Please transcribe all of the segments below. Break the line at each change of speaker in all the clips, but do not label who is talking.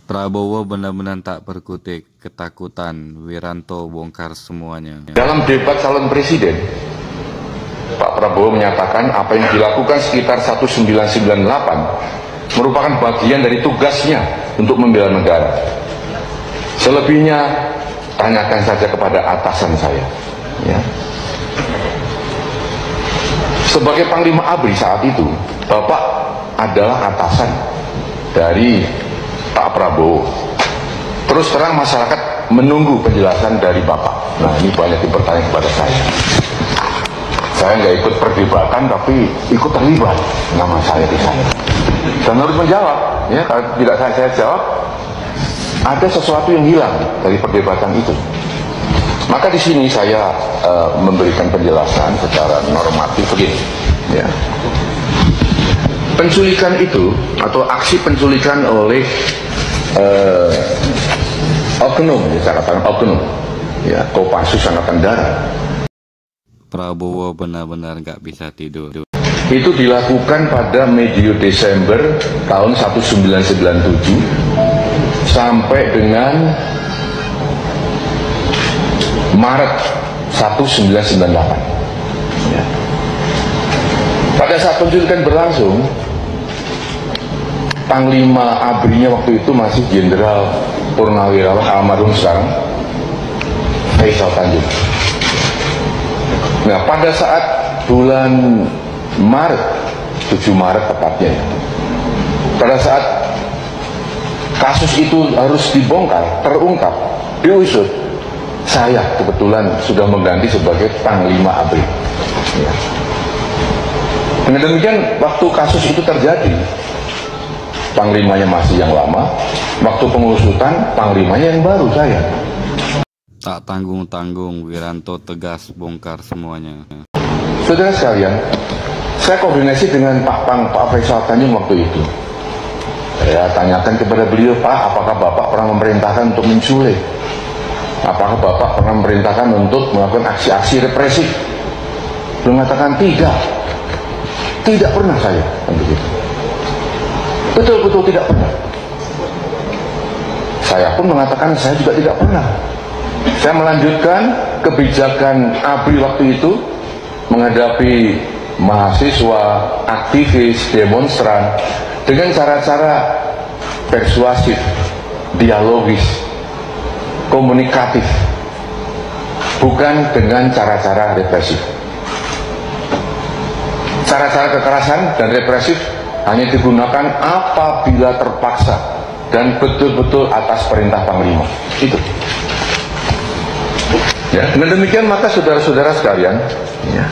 Prabowo benar-benar tak berkutik, ketakutan. Wiranto bongkar semuanya.
Dalam debat calon presiden, Pak Prabowo menyatakan apa yang dilakukan sekitar 1998 merupakan bagian dari tugasnya untuk membela negara. Selebihnya tanyakan saja kepada atasan saya. Ya. Sebagai Panglima ABRI saat itu, Bapak adalah atasan dari Pak Prabowo. Terus terang masyarakat menunggu penjelasan dari Bapak. Nah, ini banyak yang bertanya kepada saya. Saya nggak ikut perdebatan, tapi ikut terlibat nama saya di sana. Dan harus menjawab. Ya, kalau tidak saya jawab, ada sesuatu yang hilang dari perdebatan itu. Maka di sini saya memberikan penjelasan secara normatif begini. Ya. Penculikan itu atau aksi penculikan oleh oknum, ya, saya katakan oknum, ya, Kopassus Angkatan Darat.
Prabowo benar-benar gak bisa tidur.
Itu dilakukan pada medio Desember tahun 1997 sampai dengan Maret 1998. Ya. Pada saat penculikan berlangsung, Panglima ABRI-nya waktu itu masih Jenderal Purnawirawan almarhum sekarang Faisal Tanjung. Nah, pada saat bulan Maret, 7 Maret tepatnya, pada saat kasus itu harus dibongkar, terungkap, diusut, saya kebetulan sudah mengganti sebagai Panglima ABRI. Ya. Dengan demikian, waktu kasus itu terjadi, Panglimanya masih yang lama, waktu pengusutan Panglimanya yang baru, saya.
Tak tanggung-tanggung, Wiranto tegas bongkar semuanya.
Saudara sekalian, saya koordinasi dengan Pak Faisal Tanjung waktu itu. Saya tanyakan kepada beliau, Pak, apakah Bapak pernah memerintahkan untuk menculik? Apakah Bapak pernah memerintahkan untuk melakukan aksi-aksi represif? Beliau mengatakan tidak. Tidak pernah saya. Begitu. Betul-betul tidak pernah. Saya pun mengatakan saya juga tidak pernah. Saya melanjutkan kebijakan ABRI waktu itu menghadapi mahasiswa, aktivis, demonstran dengan cara-cara persuasif, dialogis, komunikatif, bukan dengan cara-cara represif. Cara-cara kekerasan dan represif hanya digunakan apabila terpaksa dan betul-betul atas perintah Panglima. Itu. Ya, dengan demikian maka saudara-saudara sekalian, ya,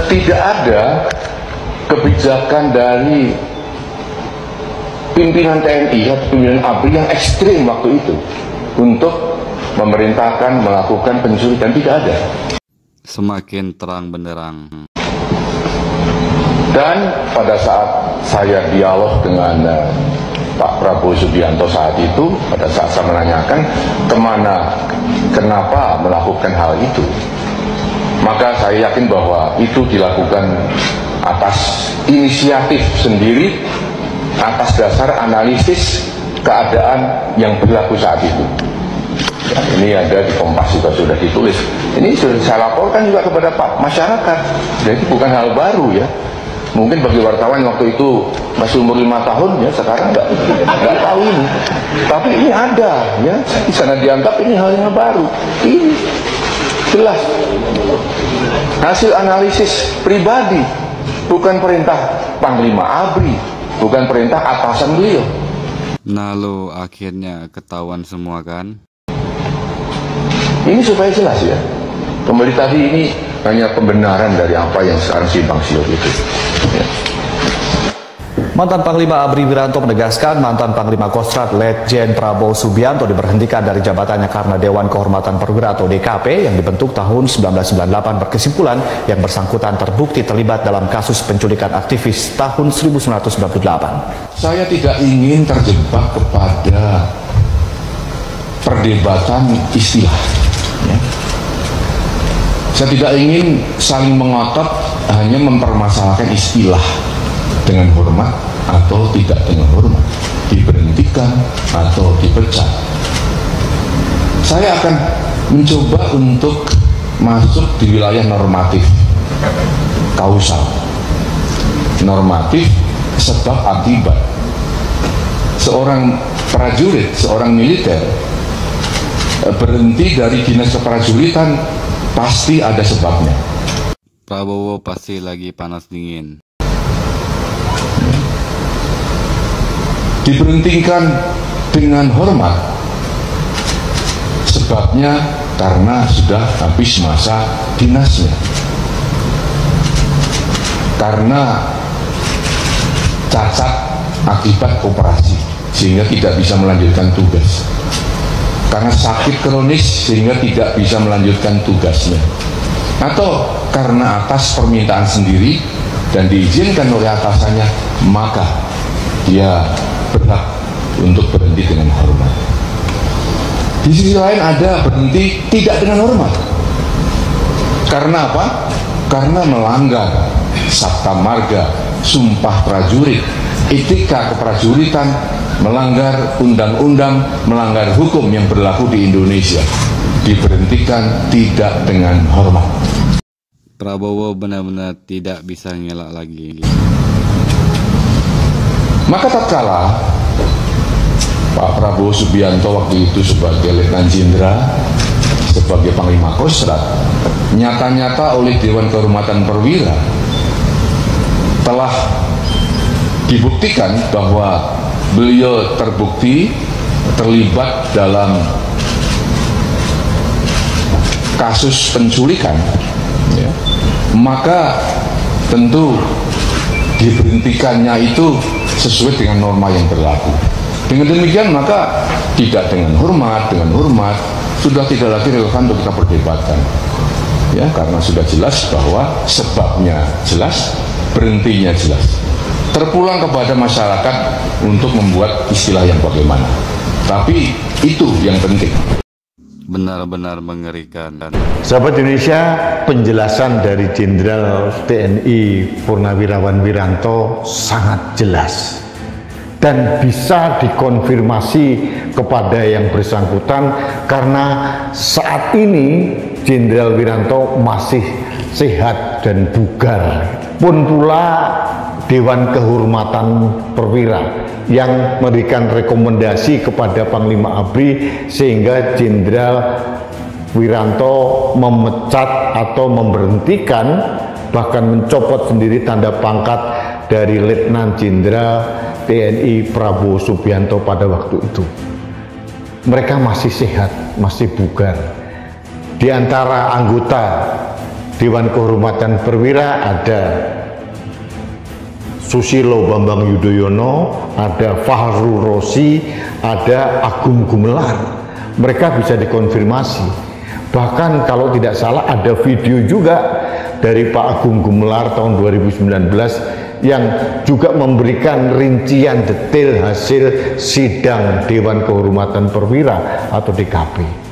tidak ada kebijakan dari pimpinan TNI atau pimpinan ABRI yang ekstrim waktu itu untuk memerintahkan melakukan penculikan, tidak ada.
Semakin terang benderang.
Dan pada saat saya dialog dengan Pak Prabowo Subianto saat itu, pada saat saya menanyakan kenapa melakukan hal itu, maka saya yakin bahwa itu dilakukan atas inisiatif sendiri, atas dasar analisis keadaan yang berlaku saat itu. Ya, ini ada di Kompas juga sudah ditulis. Ini sudah saya laporkan juga kepada Pak masyarakat. Jadi bukan hal baru ya. Mungkin bagi wartawan waktu itu masih umur 5 tahun ya, sekarang nggak tahu ini. Tapi ini ada ya, di sana dianggap ini hal yang baru. Ini jelas hasil analisis pribadi, bukan perintah Panglima ABRI, bukan perintah atasan beliau.
Nah lo akhirnya ketahuan semua kan?
Ini supaya jelas ya. Kembali tadi ini hanya pembenaran dari apa yang sekarang simpang siur itu. Ya.
Mantan Panglima ABRI Wiranto menegaskan mantan Panglima Kostrad Letjen Prabowo Subianto diberhentikan dari jabatannya karena Dewan Kehormatan Perwira atau DKP yang dibentuk tahun 1998 berkesimpulan yang bersangkutan terbukti terlibat dalam kasus penculikan aktivis tahun 1998.
Saya tidak ingin terjebak kepada perdebatan istilah. Ya. Saya tidak ingin saling mengotot hanya mempermasalahkan istilah dengan hormat, atau tidak dengan hormat, diberhentikan atau dipecat. Saya akan mencoba untuk masuk di wilayah normatif, kausal, normatif sebab akibat. Seorang prajurit, seorang militer berhenti dari dinas keprajuritan pasti ada sebabnya.
Prabowo pasti lagi panas dingin.
Diberhentikan dengan hormat, sebabnya karena sudah habis masa dinasnya, karena cacat akibat operasi sehingga tidak bisa melanjutkan tugas, karena sakit kronis sehingga tidak bisa melanjutkan tugasnya, atau karena atas permintaan sendiri dan diizinkan oleh atasannya, maka dia berhak untuk berhenti dengan hormat. Di sisi lain ada berhenti tidak dengan hormat. Karena apa? Karena melanggar sabta marga, sumpah prajurit, etika keprajuritan, melanggar undang-undang, melanggar hukum yang berlaku di Indonesia. Diberhentikan tidak dengan hormat.
Prabowo benar-benar tidak bisa ngelak lagi.
Maka tatkala Pak Prabowo Subianto waktu itu sebagai Letnan Jenderal, sebagai Panglima Kostrat, nyata-nyata oleh Dewan Kehormatan Perwira telah dibuktikan bahwa beliau terbukti terlibat dalam kasus penculikan, ya, maka tentu diberhentikannya itu sesuai dengan norma yang berlaku. Dengan demikian maka tidak dengan hormat sudah tidak lagi relevan untuk kita perdebatkan, ya, karena sudah jelas bahwa sebabnya jelas, berhentinya jelas. Terpulang kepada masyarakat untuk membuat istilah yang bagaimana, tapi itu yang penting.
Benar-benar mengerikan.
Sahabat Indonesia, penjelasan dari Jenderal TNI Purnawirawan Wiranto sangat jelas dan bisa dikonfirmasi kepada yang bersangkutan karena saat ini Jenderal Wiranto masih sehat dan bugar. Pun pula Dewan Kehormatan Perwira yang memberikan rekomendasi kepada Panglima ABRI sehingga Jenderal Wiranto memecat atau memberhentikan, bahkan mencopot sendiri tanda pangkat dari Letnan Jenderal TNI Prabowo Subianto pada waktu itu. Mereka masih sehat, masih bugar. Di antara anggota Dewan Kehormatan Perwira ada Susilo Bambang Yudhoyono, ada Fahru Rosi, ada Agung Gumelar. Mereka bisa dikonfirmasi. Bahkan kalau tidak salah ada video juga dari Pak Agung Gumelar tahun 2019 yang juga memberikan rincian detail hasil sidang Dewan Kehormatan Perwira atau DKP.